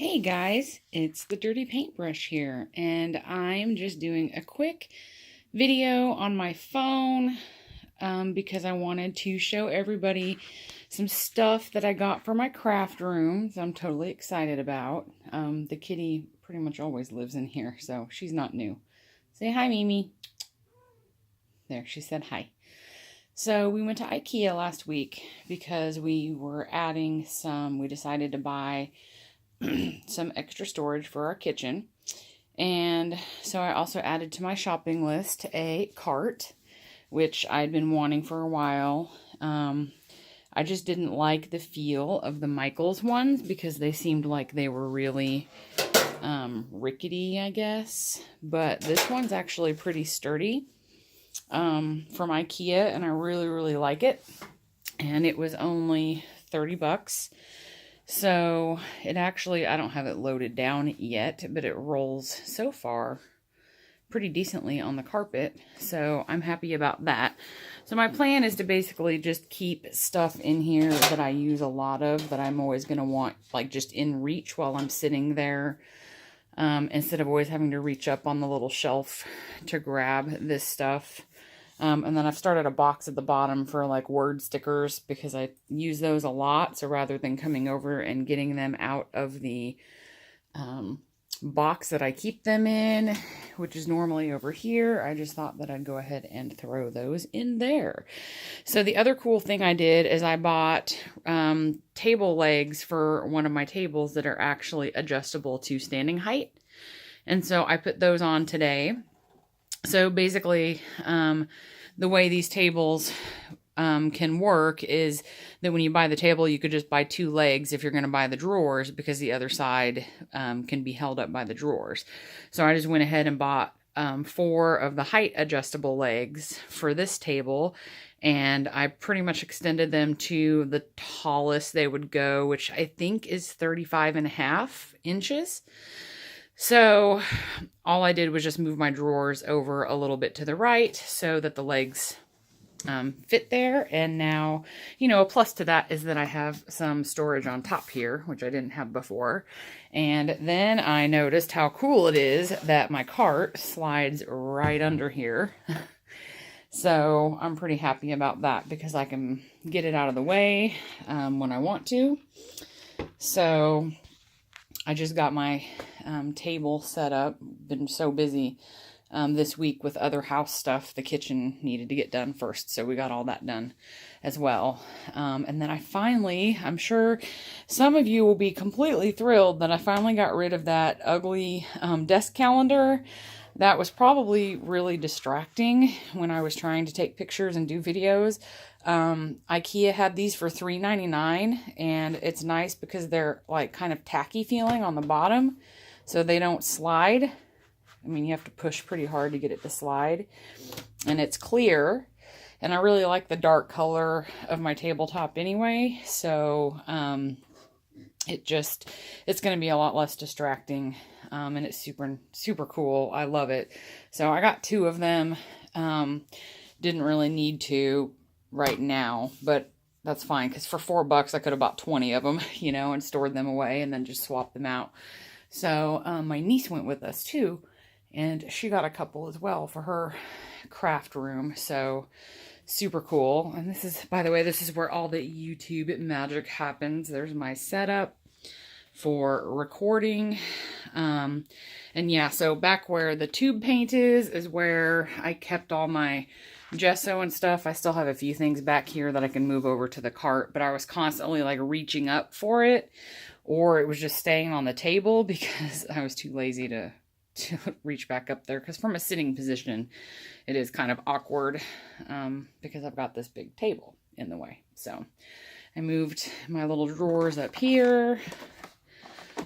Hey guys, it's the Dirty Paintbrush here, and I'm just doing a quick video on my phone because I wanted to show everybody some stuff that I got for my craft room that I'm totally excited about. The kitty pretty much always lives in here, so she's not new. Say hi, Mimi. There, she said hi. So we went to IKEA last week because we decided to buy some extra storage for our kitchen. And so I also added to my shopping list a cart, which I'd been wanting for a while. I just didn't like the feel of the Michaels ones because they seemed like they were really rickety, I guess. But this one's actually pretty sturdy from IKEA, and I really like it. And it was only 30 bucks. So it actually, I don't have it loaded down yet, but it rolls so far pretty decently on the carpet. So I'm happy about that. So my plan is to basically just keep stuff in here that I use a lot of, that I'm always going to want like just in reach while I'm sitting there. Instead of always having to reach up on the little shelf to grab this stuff. And then I've started a box at the bottom for like word stickers because I use those a lot. So rather than coming over and getting them out of the box that I keep them in, which is normally over here, I just thought that I'd go ahead and throw those in there. So the other cool thing I did is I bought table legs for one of my tables that are actually adjustable to standing height. And so I put those on today. So basically, the way these tables can work is that when you buy the table, you could just buy two legs if you're going to buy the drawers, because the other side can be held up by the drawers. So I just went ahead and bought 4 of the height adjustable legs for this table, and I pretty much extended them to the tallest they would go, which I think is 35.5 inches. So all I did was just move my drawers over a little bit to the right so that the legs fit there. And now, a plus to that is that I have some storage on top here, which I didn't have before. And then I noticed how cool it is that my cart slides right under here. So I'm pretty happy about that because I can get it out of the way when I want to. So I just got my table set up. Been so busy this week with other house stuff. The kitchen needed to get done first, so we got all that done as well. And then I'm sure some of you will be completely thrilled that I finally got rid of that ugly desk calendar. That was probably really distracting when I was trying to take pictures and do videos. IKEA had these for $3.99, and it's nice because they're like kind of tacky feeling on the bottom, so they don't slide. I mean, you have to push pretty hard to get it to slide, and it's clear, and I really like the dark color of my tabletop anyway, so it's going to be a lot less distracting, and it's super cool. I love it. So I got 2 of them. Didn't really need to right now, but that's fine, because for $4 I could have bought 20 of them, and stored them away and then just swapped them out. So my niece went with us too, and she got a couple as well for her craft room. So super cool. And this is, by the way, this is where all the YouTube magic happens. There's my setup for recording. And yeah, so back where the tube paint is where I kept all my gesso and stuff. I still have a few things back here that I can move over to the cart, but I was constantly like reaching up for it, or it was just staying on the table because I was too lazy to reach back up there, because from a sitting position it is kind of awkward because I've got this big table in the way. So I moved my little drawers up here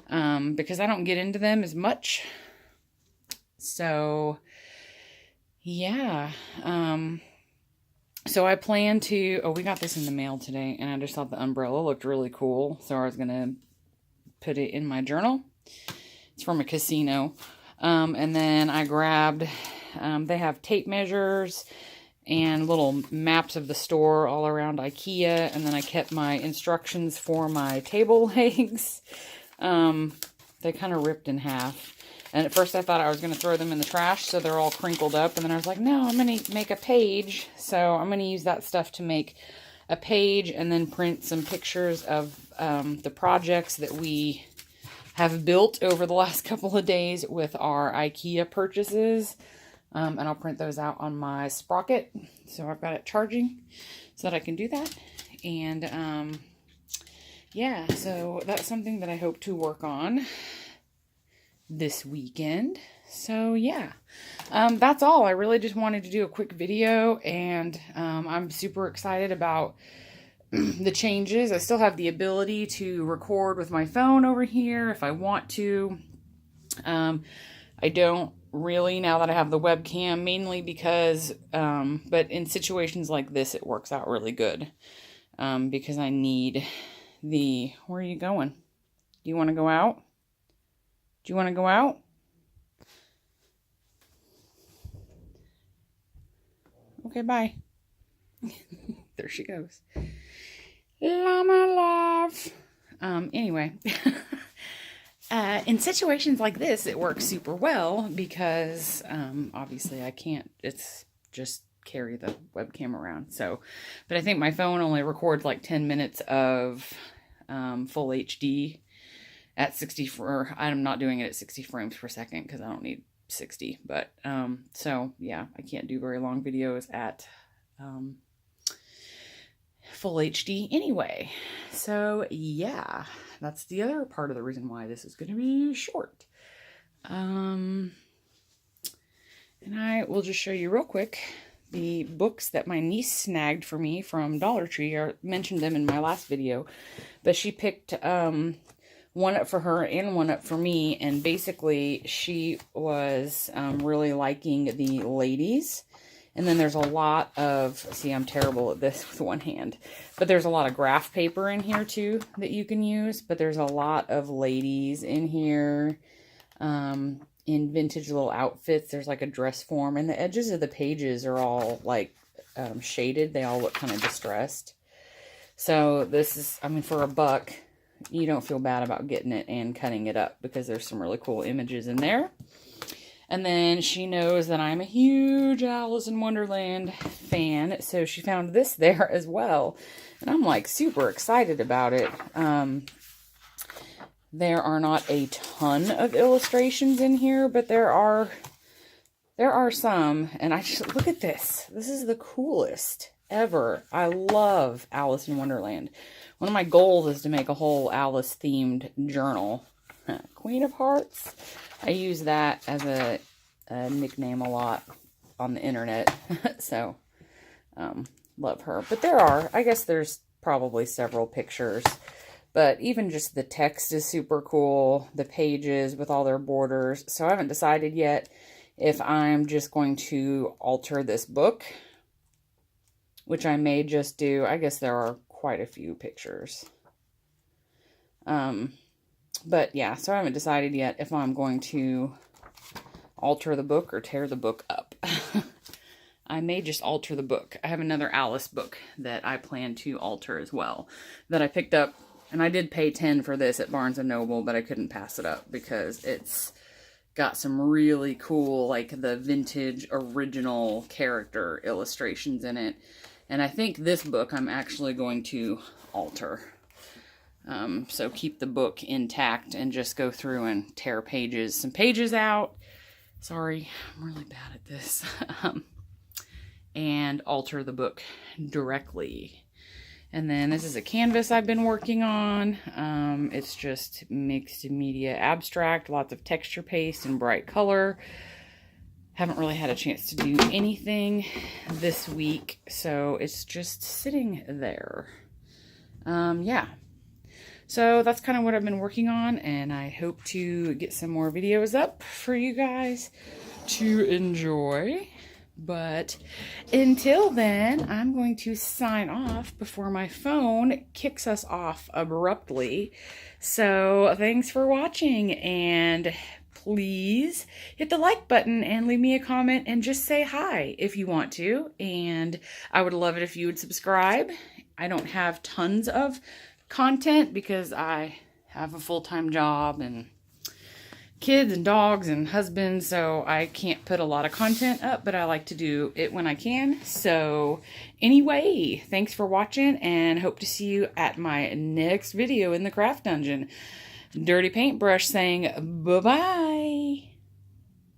because I don't get into them as much. So yeah, so I plan to, we got this in the mail today, and I just thought the umbrella looked really cool, so I was going to put it in my journal. It's from a casino. And then I grabbed, they have tape measures and little maps of the store all around IKEA, and then I kept my instructions for my table legs. They kind of ripped in half. And at first I thought I was going to throw them in the trash, so they're all crinkled up. And then I was like, no, I'm going to make a page. So I'm going to use that stuff to make a page and then print some pictures of the projects that we have built over the last couple of days with our IKEA purchases. And I'll print those out on my sprocket. So I've got it charging so that I can do that. And yeah, so that's something that I hope to work on this weekend. So yeah, that's all. I really just wanted to do a quick video, and I'm super excited about the changes. I still have the ability to record with my phone over here if I want to. I don't really now that I have the webcam, mainly because, but in situations like this, it works out really good, because I need where are you going? Do you want to go out? Do you want to go out? Okay, bye. There she goes. Llama love. Anyway, in situations like this, it works super well because, obviously I can't, it's just carry the webcam around. So, but I think my phone only records like 10 minutes of, full HD at 60, I'm not doing it at 60 frames per second because I don't need 60, but, so yeah, I can't do very long videos at, full HD anyway. So yeah, that's the other part of the reason why this is going to be short. And I will just show you real quick the books that my niece snagged for me from Dollar Tree. I mentioned them in my last video, but she picked one up for her and one up for me, and basically she was really liking the ladies. And then there's a lot of, see, I'm terrible at this with one hand, but there's a lot of graph paper in here too that you can use, but there's a lot of ladies in here, in vintage little outfits. There's like a dress form, and the edges of the pages are all like shaded. They all look kind of distressed. So this is, I mean, for $1, you don't feel bad about getting it and cutting it up because there's some really cool images in there. And then she knows that I'm a huge Alice in Wonderland fan, so she found this there as well. And I'm like super excited about it. There are not a ton of illustrations in here, but there are some. And I just, look at this. This is the coolest ever. I love Alice in Wonderland. One of my goals is to make a whole Alice themed journal. Queen of Hearts. I use that as a nickname a lot on the internet. So, love her. But I guess there's probably several pictures. But even just the text is super cool. The pages with all their borders. So I haven't decided yet if I'm just going to alter this book, which I may just do. I guess there are quite a few pictures. But yeah, so I haven't decided yet if I'm going to alter the book or tear the book up. I may just alter the book. I have another Alice book that I plan to alter as well that I picked up, and I did pay $10 for this at Barnes & Noble, but I couldn't pass it up because it's got some really cool, like the vintage original character illustrations in it. And I think this book I'm actually going to alter. So keep the book intact and just go through and tear some pages out. Sorry, I'm really bad at this. And alter the book directly. And then this is a canvas I've been working on. It's just mixed media abstract, lots of texture paste and bright color. Haven't really had a chance to do anything this week, so it's just sitting there. Yeah. So that's kind of what I've been working on, and I hope to get some more videos up for you guys to enjoy. But until then, I'm going to sign off before my phone kicks us off abruptly. So thanks for watching, and please hit the like button and leave me a comment and just say hi if you want to. And I would love it if you would subscribe. I don't have tons of content because I have a full-time job and kids and dogs and husbands, so I can't put a lot of content up, but I like to do it when I can. So anyway, thanks for watching, and hope to see you at my next video in the craft dungeon. Dirty Paintbrush saying bye-bye.